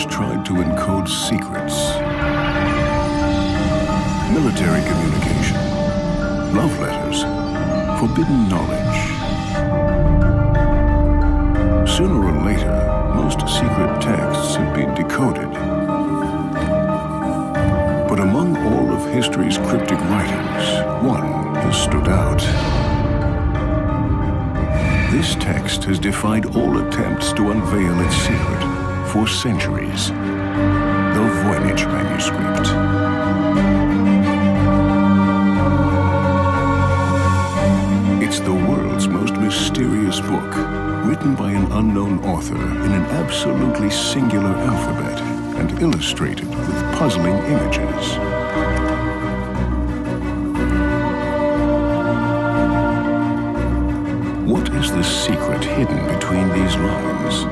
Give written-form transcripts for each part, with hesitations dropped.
hackers tried to encode secrets, military communication, love letters, forbidden knowledge. Sooner or later, most secret texts have been decoded. But among all of history's cryptic writings, one has stood out. This text has defied all attempts to unveil its secret for centuries. The Voynich manuscript. It's the world's most mysterious book, written by an unknown author in an absolutely singular alphabet and illustrated with puzzling images. What is the secret hidden between these lines?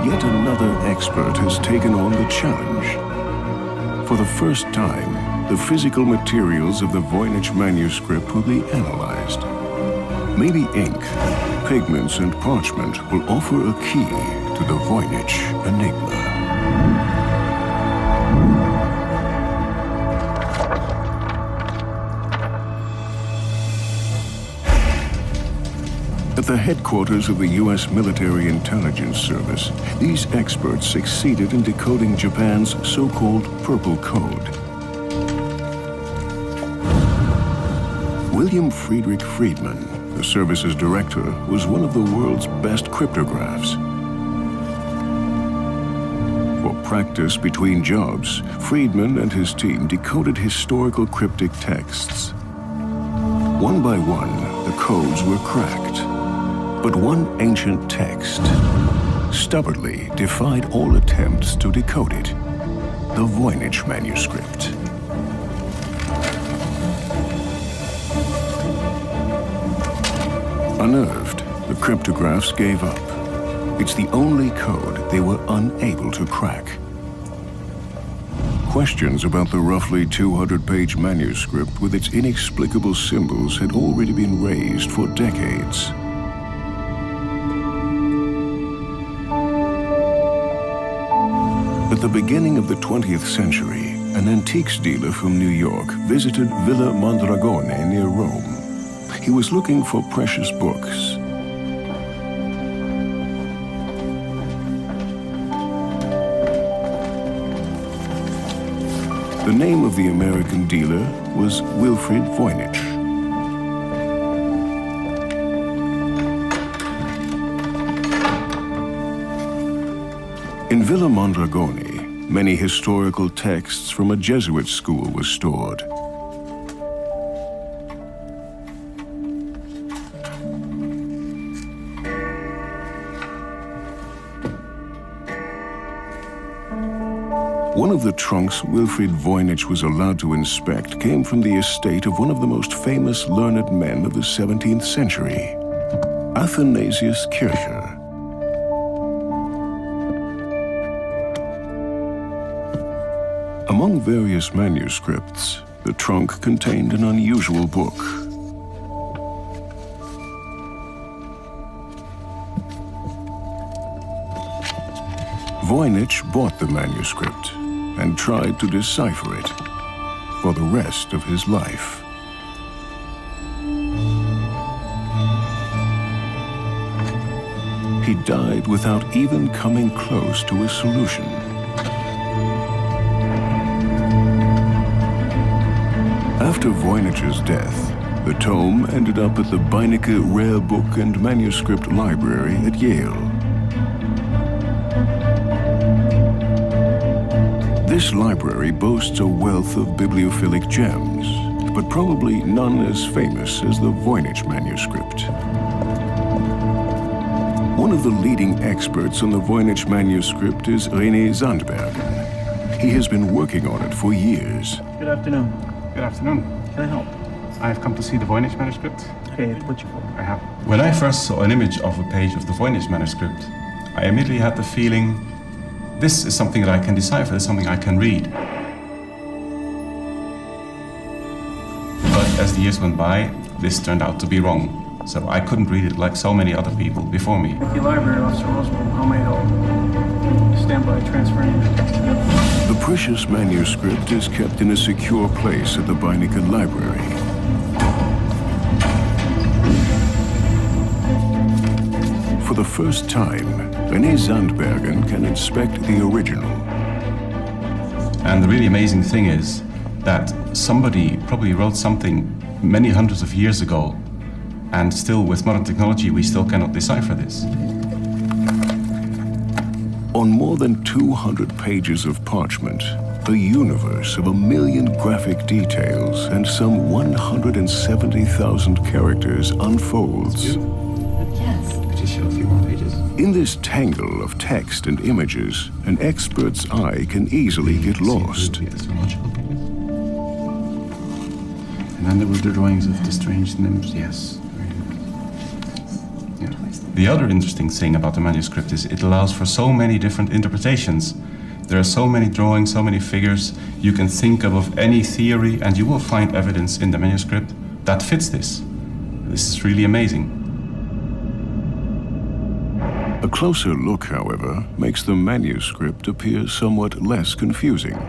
Yet another expert has taken on the challenge. For the first time, the physical materials of the Voynich manuscript will be analyzed. Maybe ink, pigments, and parchment will offer a key to the Voynich enigma. At the headquarters of the U.S. Military Intelligence Service, these experts succeeded in decoding Japan's so-called Purple Code. William Friedrich Friedman, the service's director, was one of the world's best cryptographs. For practice between jobs, Friedman and his team decoded historical cryptic texts. One by one, the codes were cracked. But one ancient text stubbornly defied all attempts to decode it, the Voynich manuscript. Unnerved, the cryptographs gave up. It's the only code they were unable to crack. Questions about the roughly 200-page manuscript with its inexplicable symbols had already been raised for decades. At the beginning of the 20th century, an antiques dealer from New York visited Villa Mondragone near Rome. He was looking for precious books. The name of the American dealer was Wilfrid Voynich. In Villa Mondragone, many historical texts from a Jesuit school were stored. One of the trunks Wilfrid Voynich was allowed to inspect came from the estate of one of the most famous learned men of the 17th century, Athanasius Kircher. Among various manuscripts, the trunk contained an unusual book. Voynich bought the manuscript and tried to decipher it for the rest of his life. He died without even coming close to a solution. After Voynich's death, the tome ended up at the Beinecke Rare Book and Manuscript Library at Yale. This library boasts a wealth of bibliophilic gems, but probably none as famous as the Voynich manuscript. One of the leading experts on the Voynich manuscript is René Zandbergen. He has been working on it for years. Good afternoon. Good afternoon. Can I help? I have come to see the Voynich manuscript. Okay, what you for? I have. When I first saw an image of a page of the Voynich manuscript, I immediately had the feeling, this is something that I can decipher, this is something I can read. But as the years went by, this turned out to be wrong. So I couldn't read it like so many other people before me. Thank you, Library Officer Oswald. How may I help? Stand by, transferring. The precious manuscript is kept in a secure place at the Beinecke Library. For the first time, René Zandbergen can inspect the original. And the really amazing thing is that somebody probably wrote something many hundreds of years ago, and still with modern technology we still cannot decipher this. On more than 200 pages of parchment, a universe of 1 million graphic details and some 170,000 characters unfolds. Yes. Just show a few more pages. In this tangle of text and images, an expert's eye can easily get lost. Astrological pages. And then there were the drawings of the strange nymphs, yes. Yeah. The other interesting thing about the manuscript is it allows for so many different interpretations. There are so many drawings, so many figures. You can think of any theory and you will find evidence in the manuscript that fits this. This is really amazing. A closer look, however, makes the manuscript appear somewhat less confusing.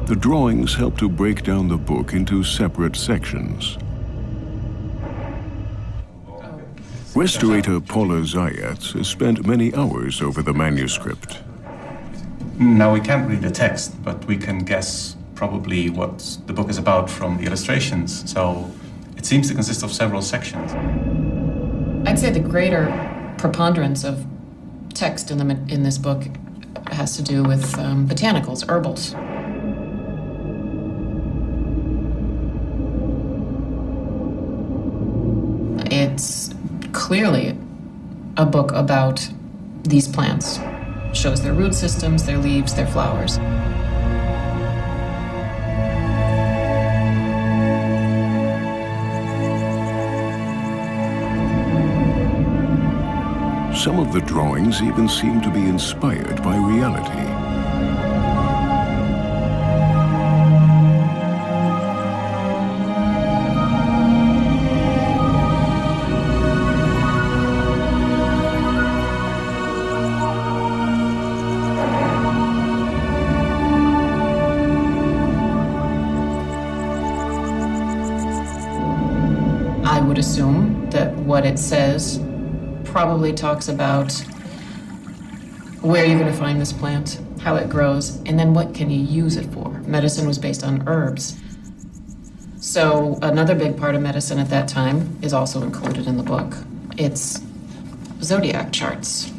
The drawings help to break down the book into separate sections. Restorator Paula Zayat has spent many hours over the manuscript. Now we can't read the text, but we can guess probably what the book is about from the illustrations. So it seems to consist of several sections. I'd say the greater preponderance of text in this book has to do with botanicals, herbals. It's clearly a book about these plants. Shows their root systems, their leaves, their flowers. Some of the drawings even seem to be inspired by reality. I would assume that what it says probably talks about where you're going to find this plant, how it grows, and then what can you use it for. Medicine was based on herbs. So another big part of medicine at that time is also included in the book. It's zodiac charts,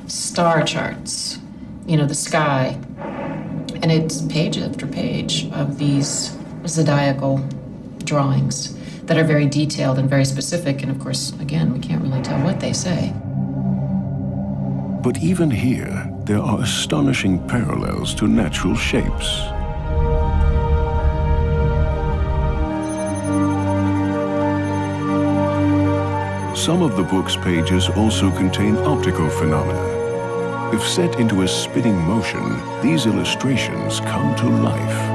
star charts, the sky. And it's page after page of these zodiacal drawings that are very detailed and very specific, and of course, again, we can't really tell what they say. But even here, there are astonishing parallels to natural shapes. Some of the book's pages also contain optical phenomena. If set into a spinning motion, these illustrations come to life.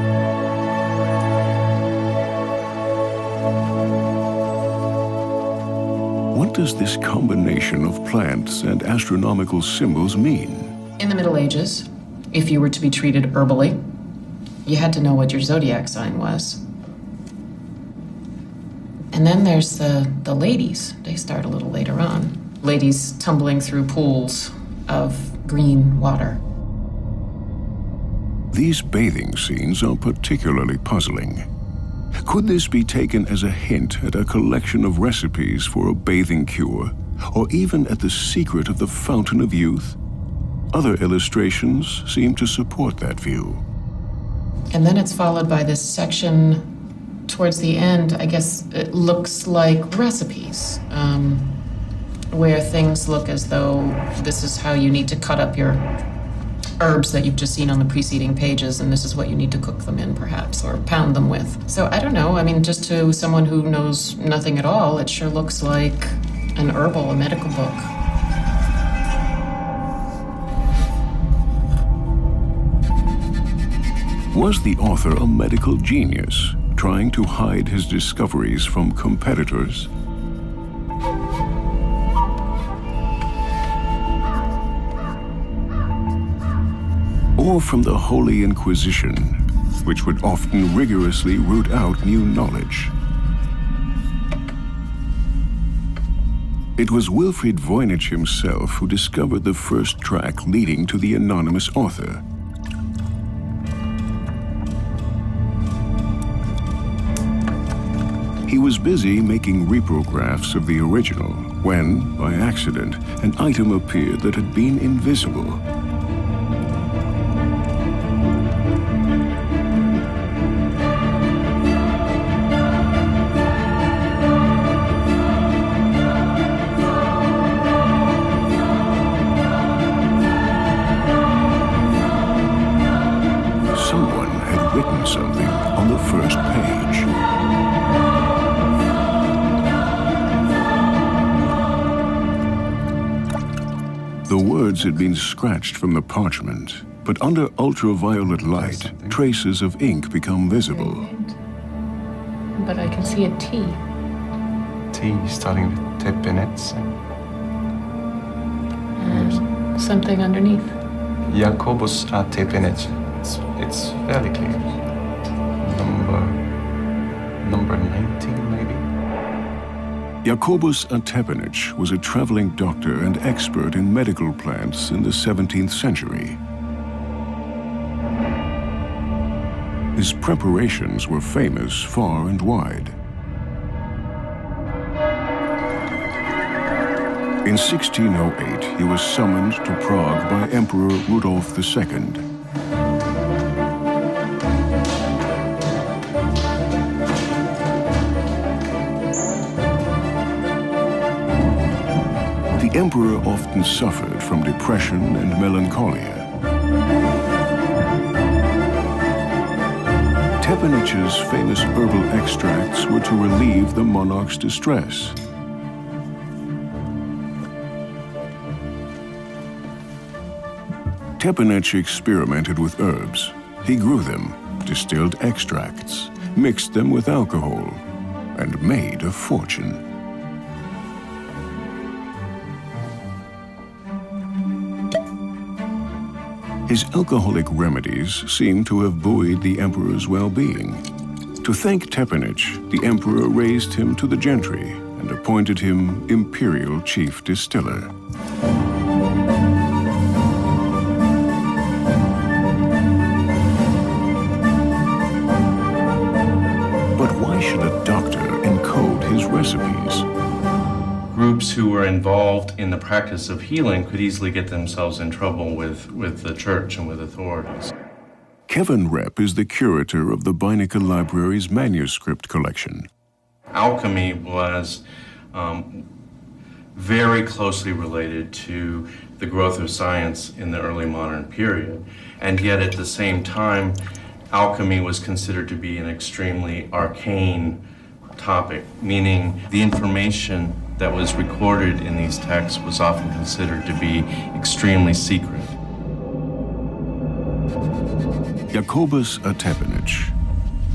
What does this combination of plants and astronomical symbols mean? In the Middle Ages, if you were to be treated herbally, you had to know what your zodiac sign was. And then there's the ladies. They start a little later on. Ladies tumbling through pools of green water. These bathing scenes are particularly puzzling. Could this be taken as a hint at a collection of recipes for a bathing cure, or even at the secret of the Fountain of Youth? Other illustrations seem to support that view. And then it's followed by this section towards the end. I guess it looks like recipes, where things look as though this is how you need to cut up your herbs that you've just seen on the preceding pages, and this is what you need to cook them in, perhaps, or pound them with. So I don't know, just to someone who knows nothing at all, it sure looks like an herbal, a medical book. Was the author a medical genius, trying to hide his discoveries from competitors? Or from the Holy Inquisition, which would often rigorously root out new knowledge? It was Wilfried Voynich himself who discovered the first track leading to the anonymous author. He was busy making reprographs of the original when, by accident, an item appeared that had been invisible. Someone had written something on the first page. The words had been scratched from the parchment, but under ultraviolet light, traces of ink become visible. But I can see a T. T starting with tip in it. And something underneath. Jacobus a tepinec. It's fairly clear. Number 19, maybe? Jacobus a Tepinec was a traveling doctor and expert in medical plants in the 17th century. His preparations were famous far and wide. In 1608, he was summoned to Prague by Emperor Rudolf II. The emperor often suffered from depression and melancholia. Tepenec's famous herbal extracts were to relieve the monarch's distress. Tepenec experimented with herbs. He grew them, distilled extracts, mixed them with alcohol, and made a fortune. His alcoholic remedies seem to have buoyed the emperor's well-being. To thank Tepenec, the emperor raised him to the gentry and appointed him imperial chief distiller. But why should a doctor encode his recipes? Groups who were involved in the practice of healing could easily get themselves in trouble with the church and with authorities. Kevin Repp is the curator of the Beinicke Library's manuscript collection. Alchemy was very closely related to the growth of science in the early modern period, and yet at the same time, alchemy was considered to be an extremely arcane topic, meaning the information that was recorded in these texts was often considered to be extremely secret. Jacobus a Tepinec.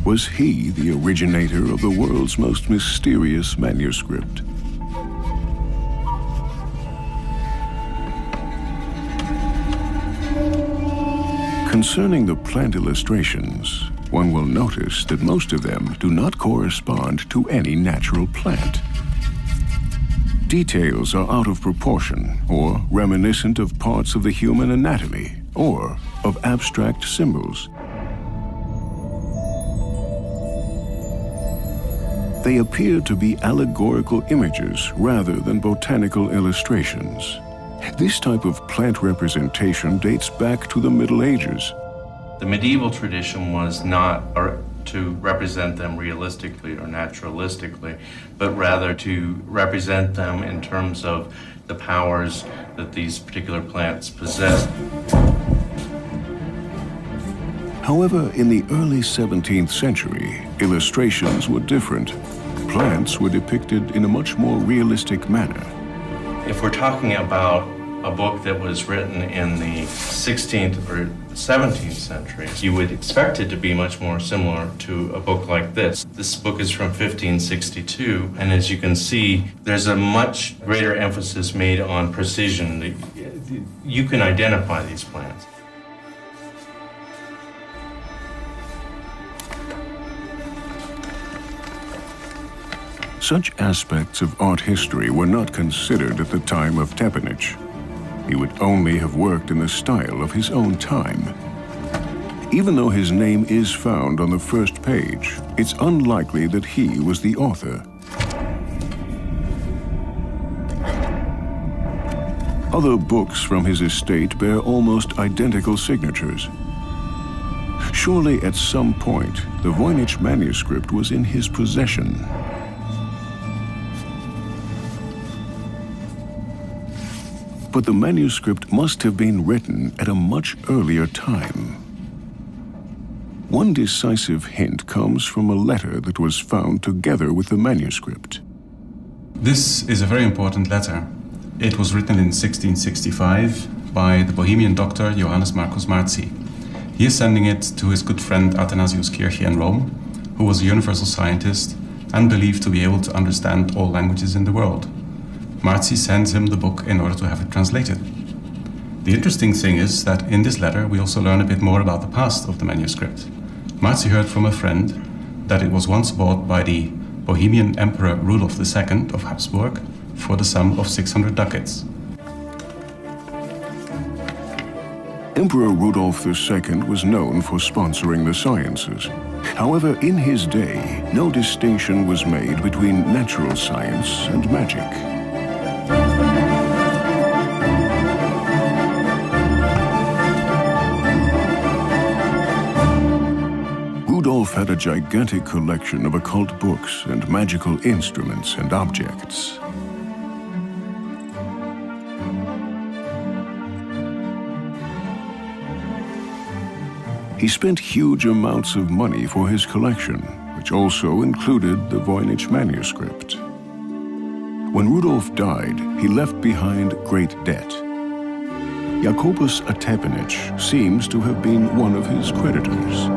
Was he the originator of the world's most mysterious manuscript? Concerning the plant illustrations, one will notice that most of them do not correspond to any natural plant. Details are out of proportion or reminiscent of parts of the human anatomy or of abstract symbols. They appear to be allegorical images rather than botanical illustrations. This type of plant representation dates back to the Middle Ages. The medieval tradition was not to represent them realistically or naturalistically, but rather to represent them in terms of the powers that these particular plants possess. However, in the early 17th century, illustrations were different. Plants were depicted in a much more realistic manner. If we're talking about a book that was written in the 16th or 17th century, you would expect it to be much more similar to a book like this. This book is from 1562, and as you can see, there's a much greater emphasis made on precision. You can identify these plants. Such aspects of art history were not considered at the time of Tepenich. He would only have worked in the style of his own time. Even though his name is found on the first page, it's unlikely that he was the author. Other books from his estate bear almost identical signatures. Surely at some point, the Voynich manuscript was in his possession. But the manuscript must have been written at a much earlier time. One decisive hint comes from a letter that was found together with the manuscript. This is a very important letter. It was written in 1665 by the Bohemian doctor Johannes Marcus Marzi. He is sending it to his good friend Athanasius Kirche in Rome, who was a universal scientist and believed to be able to understand all languages in the world. Marzi sends him the book in order to have it translated. The interesting thing is that in this letter we also learn a bit more about the past of the manuscript. Marzi heard from a friend that it was once bought by the Bohemian Emperor Rudolf II of Habsburg for the sum of 600 ducats. Emperor Rudolf II was known for sponsoring the sciences. However, in his day, no distinction was made between natural science and magic. Rudolf had a gigantic collection of occult books and magical instruments and objects. He spent huge amounts of money for his collection, which also included the Voynich manuscript. When Rudolf died, he left behind great debt. Jacobus Tepenich seems to have been one of his creditors.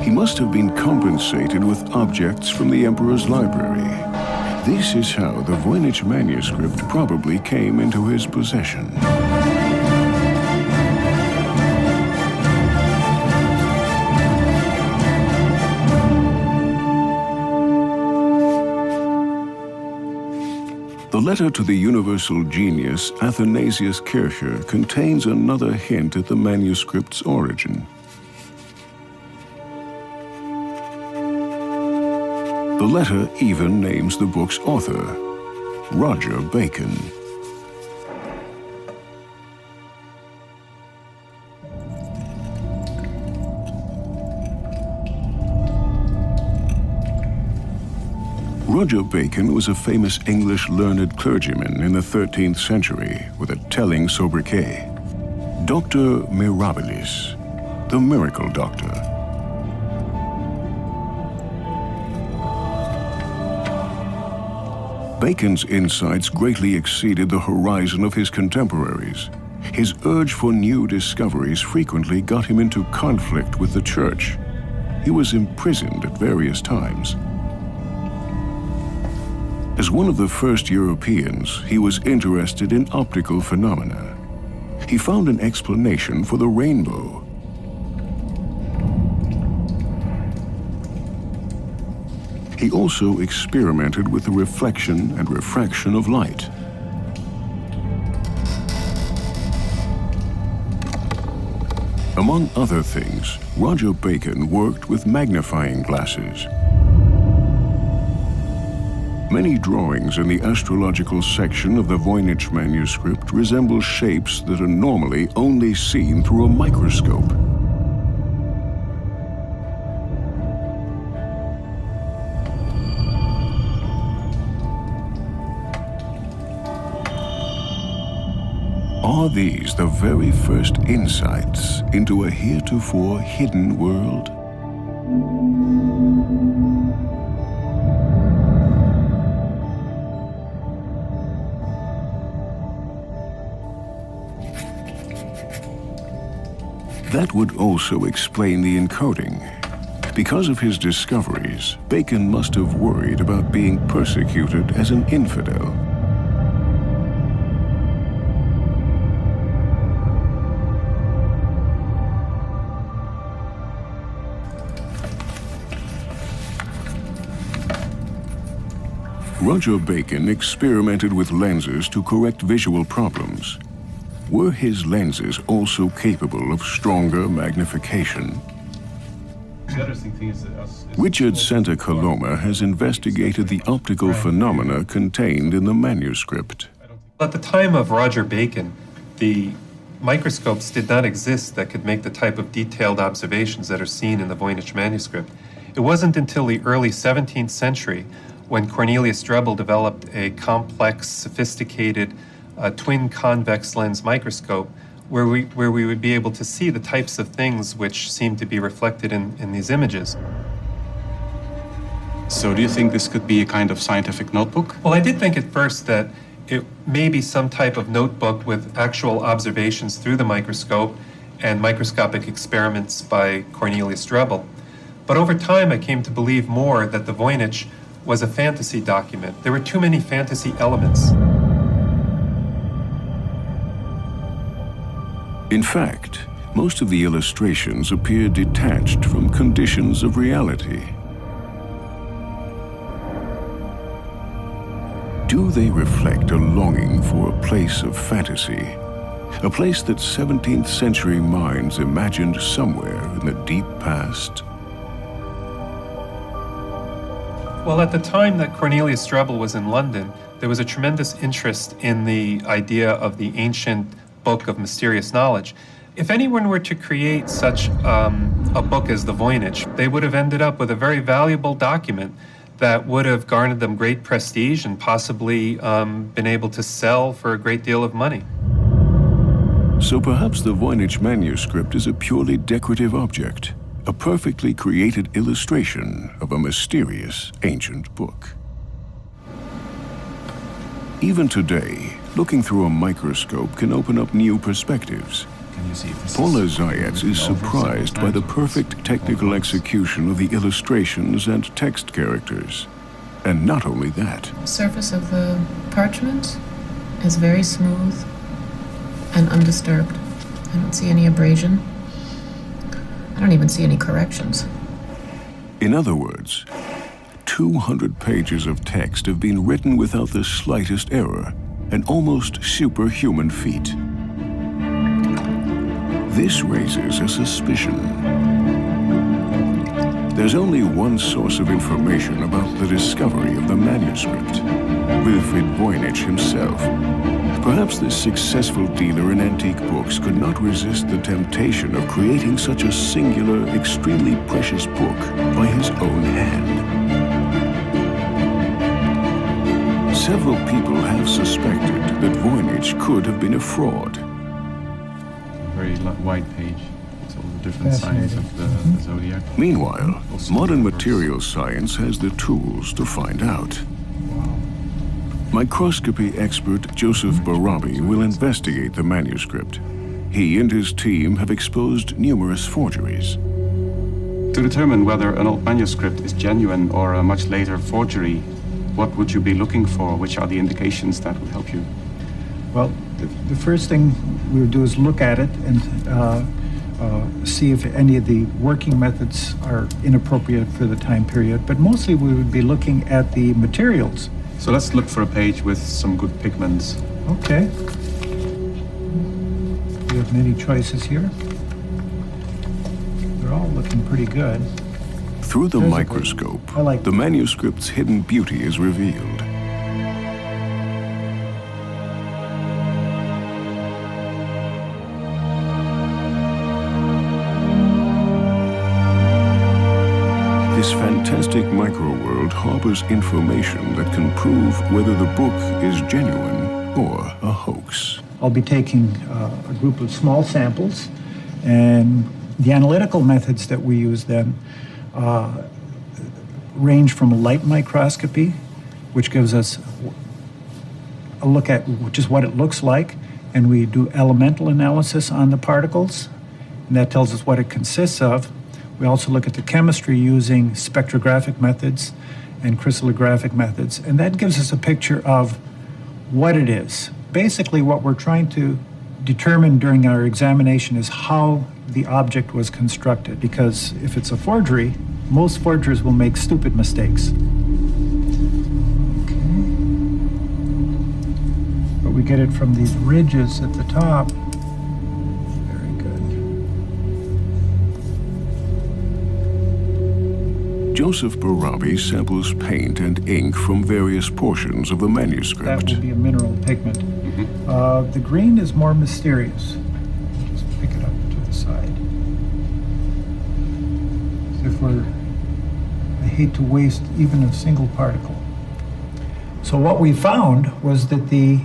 He must have been compensated with objects from the emperor's library. This is how the Voynich manuscript probably came into his possession. The letter to the universal genius Athanasius Kirche contains another hint at the manuscript's origin. The letter even names the book's author, Roger Bacon. Roger Bacon was a famous English learned clergyman in the 13th century with a telling sobriquet, Doctor Mirabilis, the miracle doctor. Bacon's insights greatly exceeded the horizon of his contemporaries. His urge for new discoveries frequently got him into conflict with the church. He was imprisoned at various times. As one of the first Europeans, he was interested in optical phenomena. He found an explanation for the rainbow. He also experimented with the reflection and refraction of light. Among other things, Roger Bacon worked with magnifying glasses. Many drawings in the astrological section of the Voynich manuscript resemble shapes that are normally only seen through a microscope. Are these the very first insights into a heretofore hidden world? That would also explain the encoding. Because of his discoveries, Bacon must have worried about being persecuted as an infidel. Roger Bacon experimented with lenses to correct visual problems. Were his lenses also capable of stronger magnification? The interesting thing is that Richard Santa Coloma has investigated the optical phenomena contained in the manuscript. At the time of Roger Bacon, the microscopes did not exist that could make the type of detailed observations that are seen in the Voynich manuscript. It wasn't until the early 17th century when Cornelius Drebbel developed a complex, sophisticated twin convex lens microscope where we would be able to see the types of things which seem to be reflected in these images. So do you think this could be a kind of scientific notebook? Well, I did think at first that it may be some type of notebook with actual observations through the microscope and microscopic experiments by Cornelius Drebbel. But over time, I came to believe more that the Voynich was a fantasy document. There were too many fantasy elements. In fact, most of the illustrations appear detached from conditions of reality. Do they reflect a longing for a place of fantasy? A place that 17th century minds imagined somewhere in the deep past? Well, at the time that Cornelius Drebbel was in London, there was a tremendous interest in the idea of the ancient book of mysterious knowledge. If anyone were to create such a book as the Voynich, they would have ended up with a very valuable document that would have garnered them great prestige and possibly been able to sell for a great deal of money. So perhaps the Voynich manuscript is a purely decorative object, a perfectly created illustration of a mysterious ancient book. Even today, looking through a microscope can open up new perspectives. Can you see if this Paula is Zayats is over surprised by the several times? perfect technical execution of the illustrations and text characters. And not only that, The surface of the parchment is very smooth and undisturbed. I don't see any abrasion. I don't even see any corrections. in other words, 200 pages of text have been written without the slightest error, an almost superhuman feat. This raises a suspicion. There's only one source of information about the discovery of the manuscript, Wilfrid Voynich himself. Perhaps this successful dealer in antique books could not resist the temptation of creating such a singular, extremely precious book by his own hand. Several people have suspected that Voynich could have been a fraud. Very wide page. It's all the different signs of the zodiac. Meanwhile, modern materials science has the tools to find out. Microscopy expert Joseph Barabi will investigate the manuscript. He and his team have exposed numerous forgeries. To determine whether an old manuscript is genuine or a much later forgery, what would you be looking for? Which are the indications that would help you? Well, the first thing we would do is look at it and see if any of the working methods are inappropriate for the time period. But mostly we would be looking at the materials. So let's look for a page with some good pigments. Okay. We have many choices here. They're all looking pretty good. Through the There's a microscope, I like the that. manuscript's hidden beauty is revealed. This fantastic microworld harbors information that can prove whether the book is genuine or a hoax. I'll be taking a group of small samples, and the analytical methods that we use then range from light microscopy, which gives us a look at just what it looks like, and we do elemental analysis on the particles. and that tells us what it consists of. We also look at the chemistry using spectrographic methods and crystallographic methods, and that gives us a picture of what it is. Basically, what we're trying to determine during our examination is how the object was constructed, because if it's a forgery, most forgers will make stupid mistakes. Okay. But we get it from these ridges at the top. Very good. Joseph Barabi samples paint and ink from various portions of the manuscript. That will be a mineral pigment. The green is more mysterious. Just pick it up to the side. I hate to waste even a single particle. So what we found was that the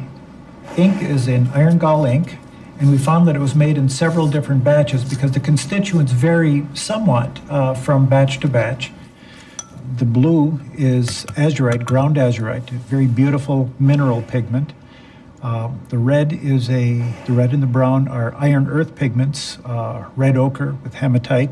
ink is in iron gall ink, and we found that it was made in several different batches because the constituents vary somewhat from batch to batch. The blue is azurite, ground azurite, a very beautiful mineral pigment. The red and the brown are iron earth pigments, red ochre with hematite.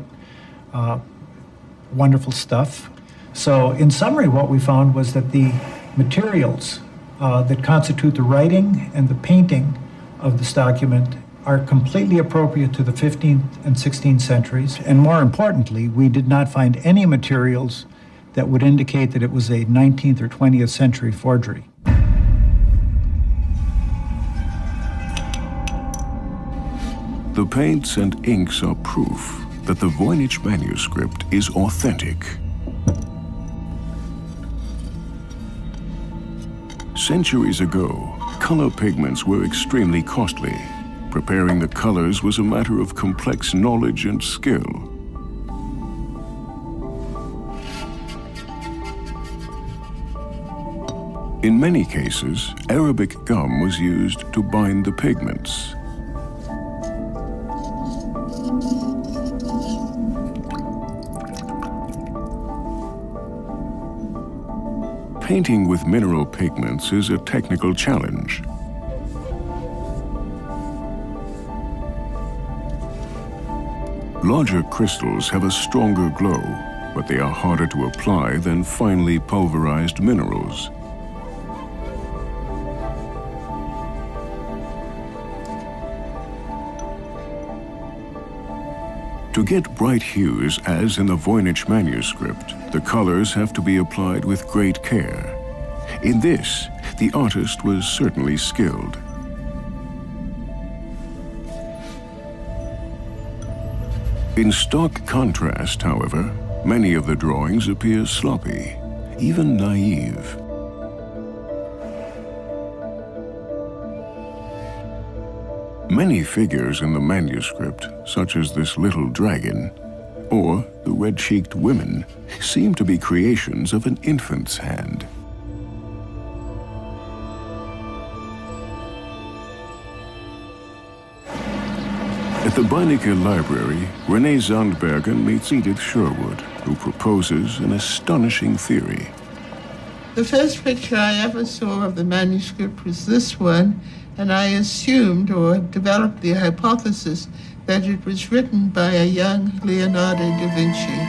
Wonderful stuff. So in summary, what we found was that the materials that constitute the writing and the painting of this document are completely appropriate to the 15th and 16th centuries. And more importantly, we did not find any materials that would indicate that it was a 19th or 20th century forgery. The paints and inks are proof that the Voynich manuscript is authentic. Centuries ago, color pigments were extremely costly. Preparing the colors was a matter of complex knowledge and skill. In many cases, Arabic gum was used to bind the pigments. Painting with mineral pigments is a technical challenge. Larger crystals have a stronger glow, but they are harder to apply than finely pulverized minerals. To get bright hues, as in the Voynich manuscript, the colors have to be applied with great care. In this, the artist was certainly skilled. In stark contrast, however, many of the drawings appear sloppy, even naive. Many figures in the manuscript, such as this little dragon, or the red-cheeked women, seem to be creations of an infant's hand. At the Beinecke Library, Renee Zandbergen meets Edith Sherwood, who proposes an astonishing theory. The first picture I ever saw of the manuscript was this one, and I assumed or developed the hypothesis that it was written by a young Leonardo da Vinci.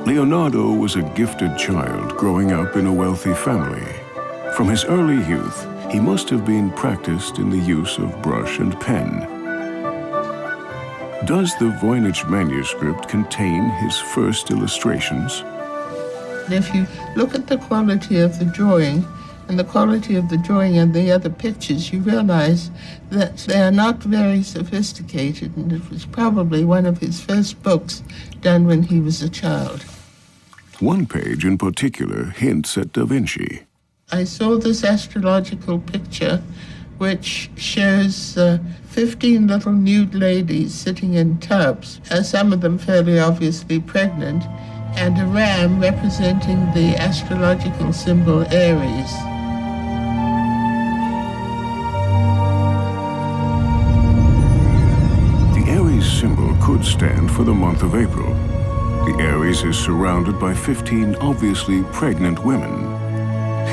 Leonardo was a gifted child growing up in a wealthy family. From his early youth, he must have been practiced in the use of brush and pen. Does the Voynich manuscript contain his first illustrations? If you look at the quality of the drawing and the quality of the drawing and the other pictures, you realize that they are not very sophisticated, and it was probably one of his first books done when he was a child. One page in particular hints at Da Vinci. I saw this astrological picture which shows 15 little nude ladies sitting in tubs, some of them fairly obviously pregnant, and a ram representing the astrological symbol Aries. codes stand for the month of April. The Aries is surrounded by 15 obviously pregnant women.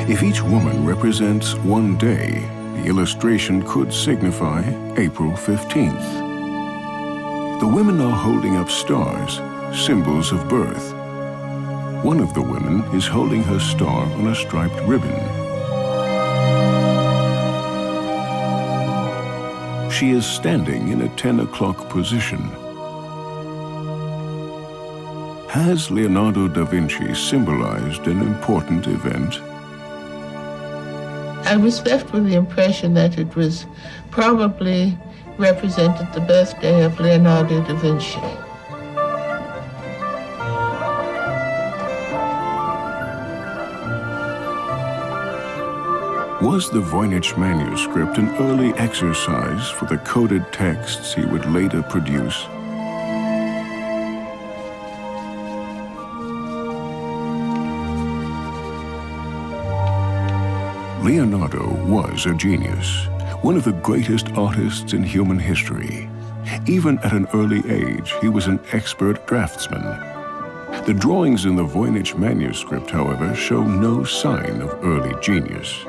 If each woman represents one day, the illustration could signify April 15th. The women are holding up stars, symbols of birth. One of the women is holding her star on a striped ribbon. She is standing in a 10 o'clock position. Has Leonardo da Vinci symbolized an important event? I was left with the impression that it was probably represented the birthday of Leonardo da Vinci. Was the Voynich manuscript an early exercise for the coded texts he would later produce? Leonardo was a genius, one of the greatest artists in human history. Even at an early age, he was an expert draftsman. The drawings in the Voynich manuscript, however, show no sign of early genius.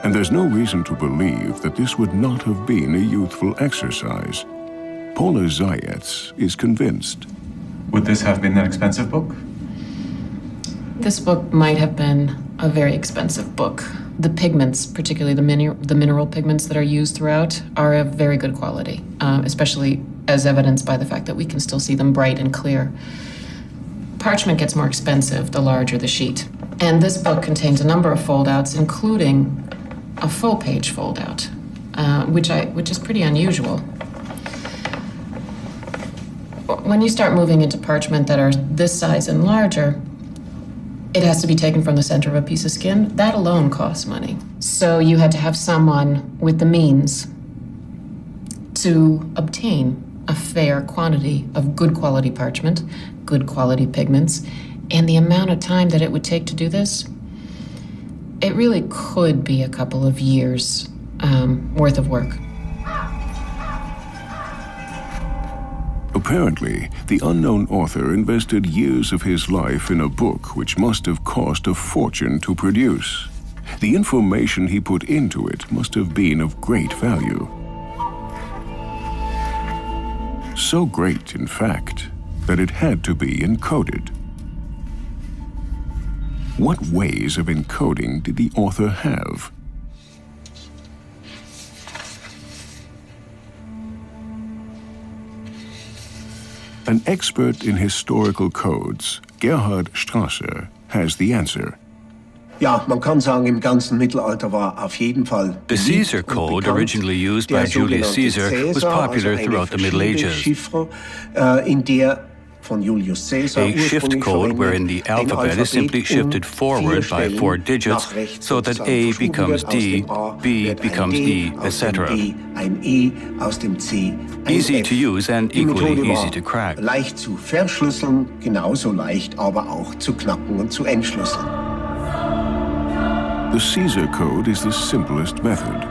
And there's no reason to believe that this would not have been a youthful exercise. Paula Zayats is convinced. Would this have been an expensive book? This book might have been a very expensive book. The pigments, particularly the mineral pigments that are used throughout, are of very good quality, especially as evidenced by the fact that we can still see them bright and clear. Parchment gets more expensive the larger the sheet. And this book contains a number of foldouts, including a full-page foldout, which is pretty unusual. When you start moving into parchment that are this size and larger, it has to be taken from the center of a piece of skin. That alone costs money. So you had to have someone with the means to obtain a fair quantity of good quality parchment, good quality pigments, and the amount of time that it would take to do this, it really could be a couple of years worth of work. Apparently, the unknown author invested years of his life in a book which must have cost a fortune to produce. The information he put into it must have been of great value. So great, in fact, that it had to be encoded. What ways of encoding did the author have? An expert in historical codes, Gerhard Strasser, has the answer. Ja, man kann sagen, im ganzen Mittelalter war auf jeden Fall The Caesar code, originally used by Julius Caesar, was popular throughout the Middle Ages. A shift code wherein the alphabet is simply shifted forward by 4 digits so that A becomes D, B becomes E, etc. Easy to use and equally easy to crack. Leicht zu verschlüsseln, genauso leicht aber auch zu knacken und zu entschlüsseln. The Caesar code is the simplest method.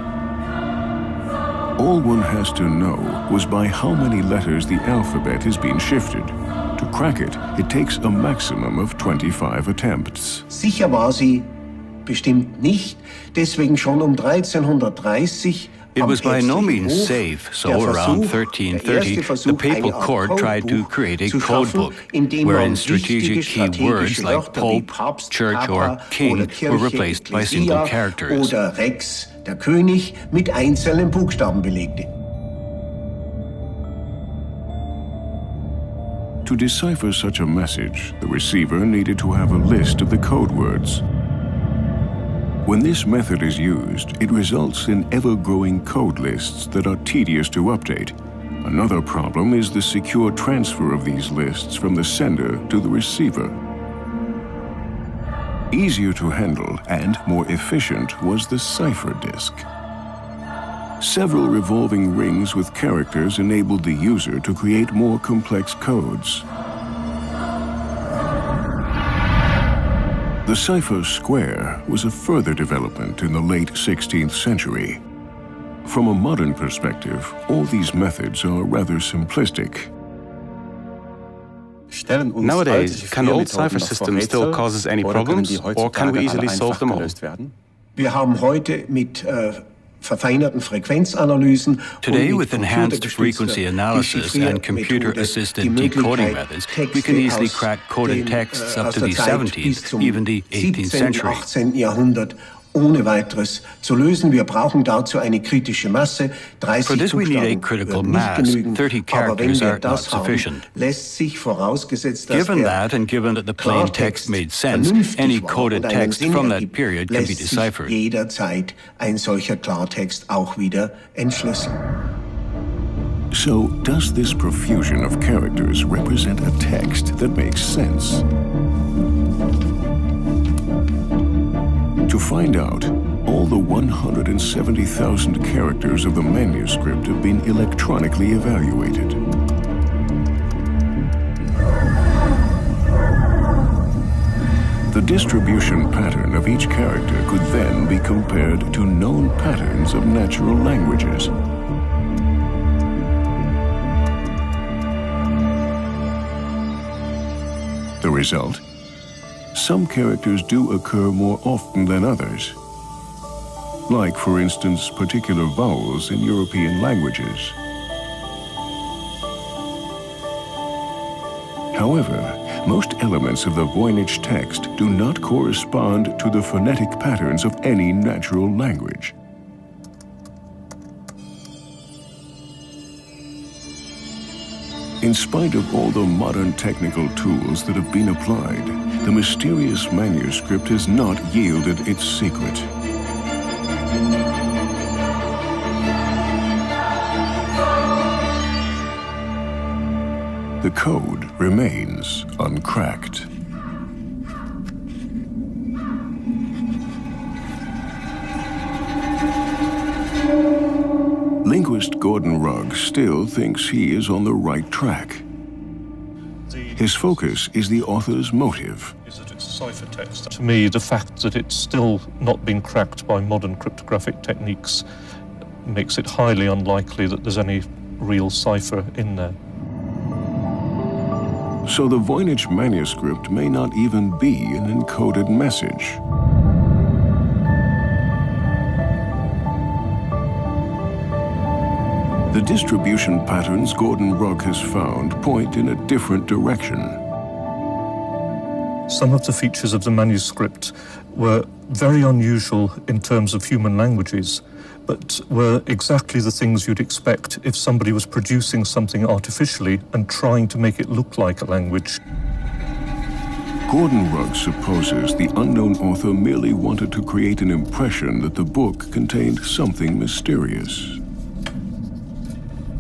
All one has to know was by how many letters the alphabet is being shifted. To crack it, it takes a maximum of 25 attempts. Sicher war sie bestimmt nicht, deswegen schon 1330 It was by no means safe, so around 1330, the papal court tried to create a code book, wherein strategic key words like Pope, Church, or King were replaced by single characters. Oder Rex, der König, mit einzelnen Buchstaben belegte. To decipher such a message, the receiver needed to have a list of the code words. When this method is used, it results in ever-growing code lists that are tedious to update. Another problem is the secure transfer of these lists from the sender to the receiver. Easier to handle and more efficient was the cipher disk. Several revolving rings with characters enabled the user to create more complex codes. The cipher square was a further development in the late 16th century. From a modern perspective, all these methods are rather simplistic. Nowadays, can old cipher systems still cause us any problems, or can we easily solve them all? Wir haben heute mit verfeinerten Frequenzanalysen Today, with enhanced frequency analysis and computer-assisted decoding methods, we can easily crack coded texts up to the 17th, even the 18th century. 18. Jahrhundert ohne weiteres zu lösen. Wir brauchen dazu eine kritische Masse. 30 For this we need a critical mass. 30 characters are not das haben, sufficient. lässt sich vorausgesetzt, dass Given that, and given that the plain text made sense, any coded text from that period can be deciphered. Jederzeit ein solcher Klartext auch wieder entschlüsseln. So, does this profusion of characters represent a text that makes sense? To find out, all the 170,000 characters of the manuscript have been electronically evaluated. The distribution pattern of each character could then be compared to known patterns of natural languages. The result? Some characters do occur more often than others, like, for instance, particular vowels in European languages. However, most elements of the Voynich text do not correspond to the phonetic patterns of any natural language. In spite of all the modern technical tools that have been applied, the mysterious manuscript has not yielded its secret. The code remains uncracked. Linguist Gordon Rugg still thinks he is on the right track. His focus is the author's motive. Is that it's a cipher text. To me, the fact that it's still not been cracked by modern cryptographic techniques makes it highly unlikely that there's any real cipher in there. So the Voynich manuscript may not even be an encoded message. The distribution patterns Gordon Rugg has found point in a different direction. Some of the features of the manuscript were very unusual in terms of human languages, but were exactly the things you'd expect if somebody was producing something artificially and trying to make it look like a language. Gordon Rugg supposes the unknown author merely wanted to create an impression that the book contained something mysterious.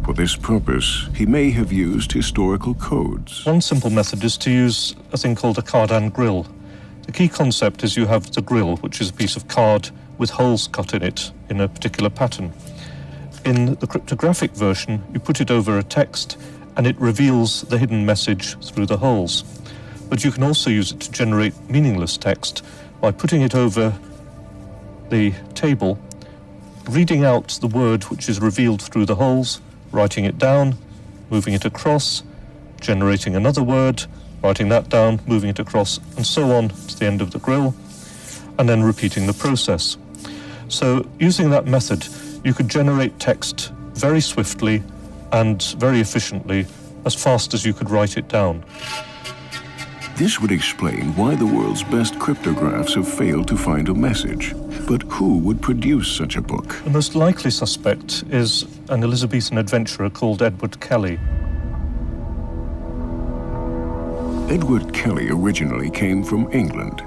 For this purpose, he may have used historical codes. One simple method is to use a thing called a cardan grill. The key concept is you have the grill, which is a piece of card with holes cut in it in a particular pattern. In the cryptographic version, you put it over a text and it reveals the hidden message through the holes. But you can also use it to generate meaningless text by putting it over the table, reading out the word which is revealed through the holes, writing it down, moving it across, generating another word, writing that down, moving it across, and so on to the end of the grill, and then repeating the process. So using that method, you could generate text very swiftly and very efficiently, as fast as you could write it down. This would explain why the world's best cryptographs have failed to find a message. But who would produce such a book? The most likely suspect is an Elizabethan adventurer called Edward Kelly. Edward Kelly originally came from England.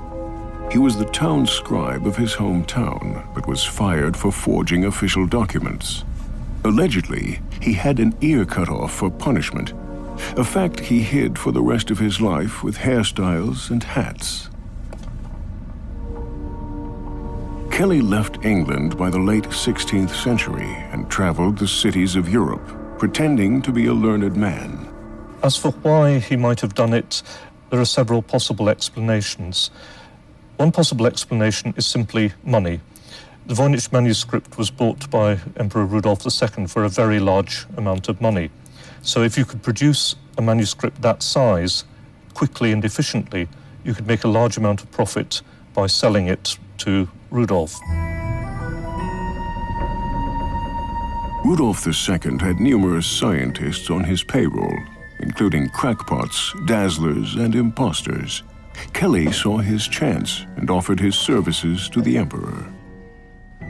He was the town scribe of his hometown, but was fired for forging official documents. Allegedly, he had an ear cut off for punishment, a fact he hid for the rest of his life with hairstyles and hats. Kelly left England by the late 16th century and traveled the cities of Europe, pretending to be a learned man. As for why he might have done it, there are several possible explanations. One possible explanation is simply money. The Voynich manuscript was bought by Emperor Rudolf II for a very large amount of money. So if you could produce a manuscript that size quickly and efficiently, you could make a large amount of profit by selling it to Rudolf. Rudolf II had numerous scientists on his payroll, including crackpots, dazzlers, and imposters. Kelly saw his chance and offered his services to the emperor.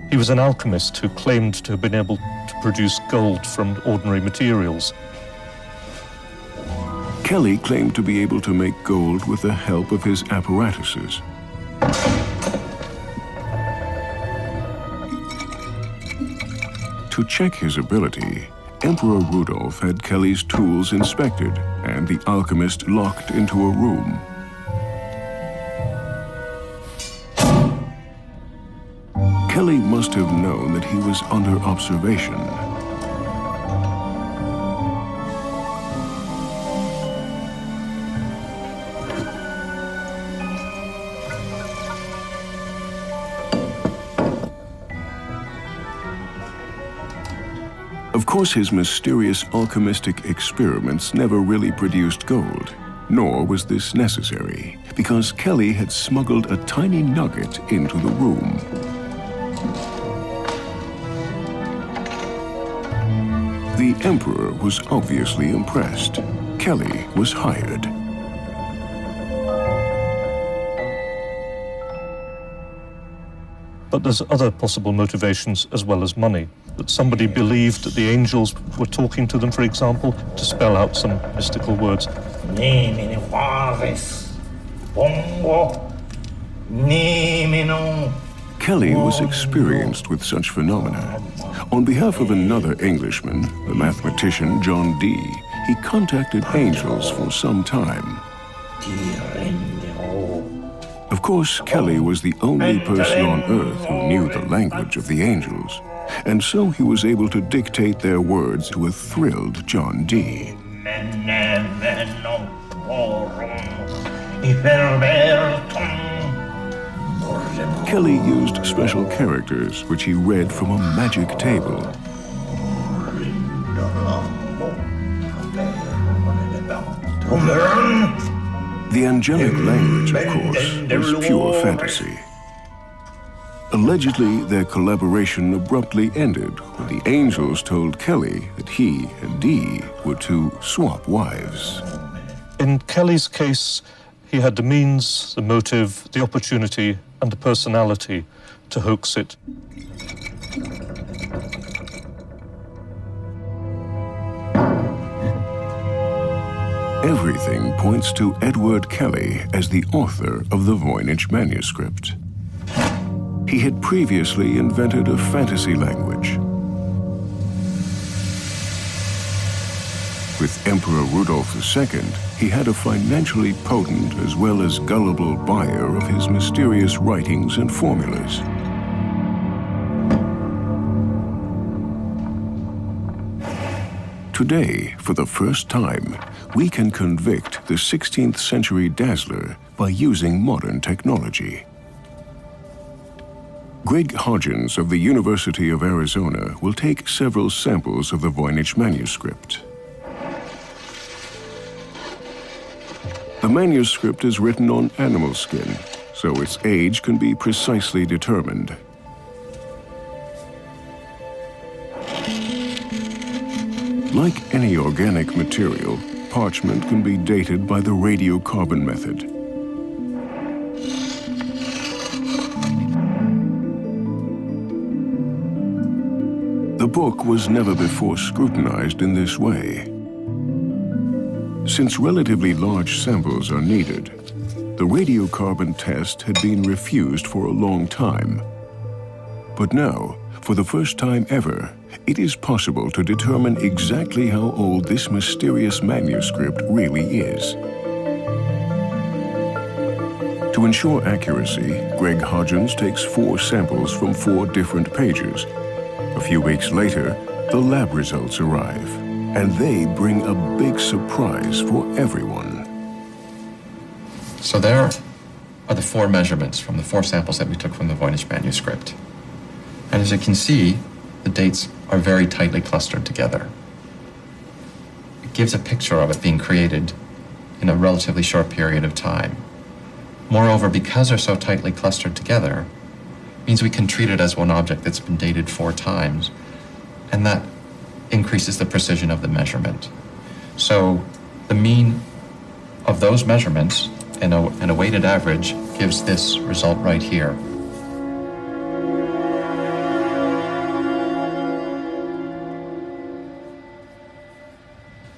He was an alchemist who claimed to have been able to produce gold from ordinary materials. Kelly claimed to be able to make gold with the help of his apparatuses. To check his ability, Emperor Rudolf had Kelly's tools inspected and the alchemist locked into a room. Kelly must have known that he was under observation. Of course, his mysterious alchemistic experiments never really produced gold, nor was this necessary, because Kelly had smuggled a tiny nugget into the room. The emperor was obviously impressed. Kelly was hired. But there's other possible motivations as well as money. That somebody believed that the angels were talking to them, for example, to spell out some mystical words. Kelly was experienced with such phenomena. On behalf of another Englishman, the mathematician John Dee, he contacted angels for some time. Of course, Kelly was the only person on Earth who knew the language of the angels, and so he was able to dictate their words to a thrilled John Dee. Kelly used special characters which he read from a magic table. The angelic language, of course, was pure fantasy. Allegedly, their collaboration abruptly ended when the angels told Kelly that he and Dee were to swap wives. In Kelly's case, he had the means, the motive, the opportunity, and the personality to hoax it. Everything points to Edward Kelly as the author of the Voynich manuscript. He had previously invented a fantasy language. With Emperor Rudolf II, he had a financially potent as well as gullible buyer of his mysterious writings and formulas. Today, for the first time, we can convict the 16th century dazzler by using modern technology. Greg Hodgins of the University of Arizona will take several samples of the Voynich manuscript. The manuscript is written on animal skin, so its age can be precisely determined. Like any organic material, parchment can be dated by the radiocarbon method. The book was never before scrutinized in this way. Since relatively large samples are needed, the radiocarbon test had been refused for a long time. But now, for the first time ever, it is possible to determine exactly how old this mysterious manuscript really is. To ensure accuracy, Greg Hodgins takes 4 samples from 4 different pages. A few weeks later, the lab results arrive, and they bring a big surprise for everyone. So there are the 4 measurements from the 4 samples that we took from the Voynich manuscript. And as you can see, the dates are very tightly clustered together. It gives a picture of it being created in a relatively short period of time. Moreover, because they're so tightly clustered together, means we can treat it as one object that's been dated 4 times, and that increases the precision of the measurement. So the mean of those measurements and a weighted average gives this result right here.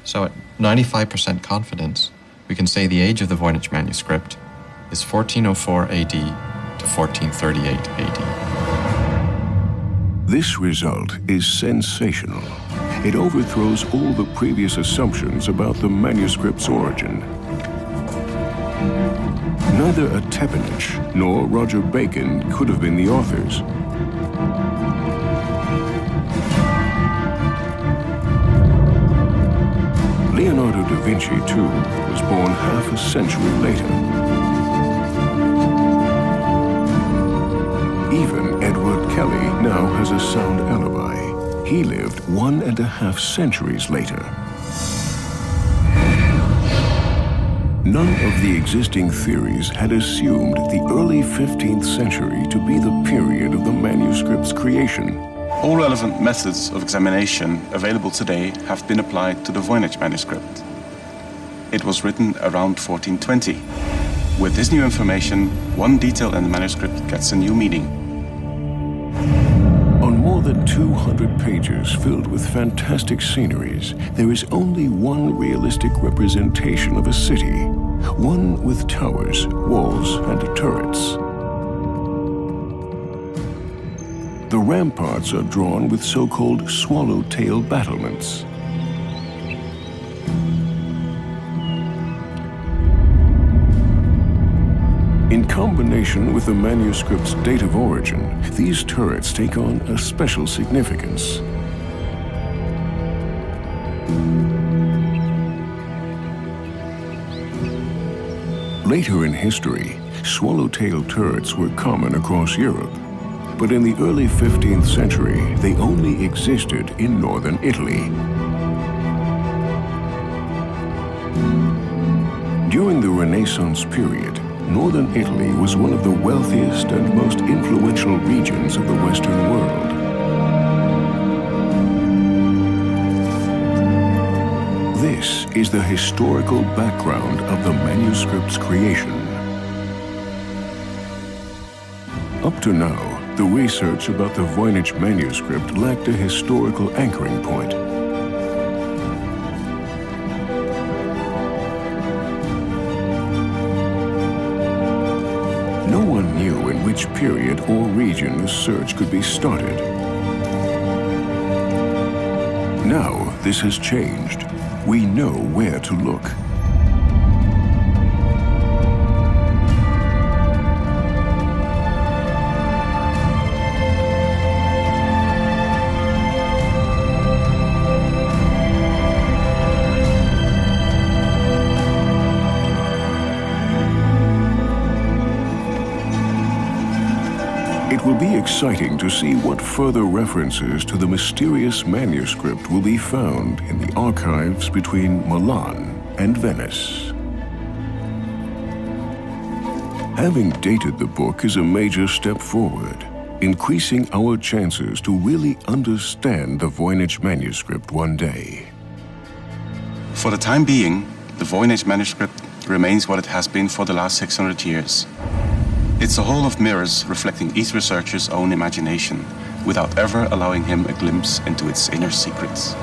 So at 95% confidence, we can say the age of the Voynich manuscript is 1404 AD to 1438 AD. This result is sensational. It overthrows all the previous assumptions about the manuscript's origin. Neither a Tepinich nor Roger Bacon could have been the authors. Leonardo da Vinci, too, was born half a century later. Even Edward Kelly now has a sound alibi. He lived 1.5 centuries later. None of the existing theories had assumed the early 15th century to be the period of the manuscript's creation. All relevant methods of examination available today have been applied to the Voynich manuscript. It was written around 1420. With this new information, one detail in the manuscript gets a new meaning. On more than 200 pages filled with fantastic sceneries, there is only one realistic representation of a city, one with towers, walls, and turrets. The ramparts are drawn with so-called swallowtail battlements. In combination with the manuscript's date of origin, these turrets take on a special significance. Later in history, swallowtail turrets were common across Europe. But in the early 15th century, they only existed in northern Italy. During the Renaissance period, northern Italy was one of the wealthiest and most influential regions of the Western world. This is the historical background of the manuscript's creation. Up to now, the research about the Voynich manuscript lacked a historical anchoring point. No one knew in which period or region the search could be started. Now, this has changed. We know where to look. It will be exciting to see what further references to the mysterious manuscript will be found in the archives between Milan and Venice. Having dated the book is a major step forward, increasing our chances to really understand the Voynich manuscript one day. For the time being, the Voynich manuscript remains what it has been for the last 600 years. It's a hall of mirrors reflecting each researcher's own imagination, without ever allowing him a glimpse into its inner secrets.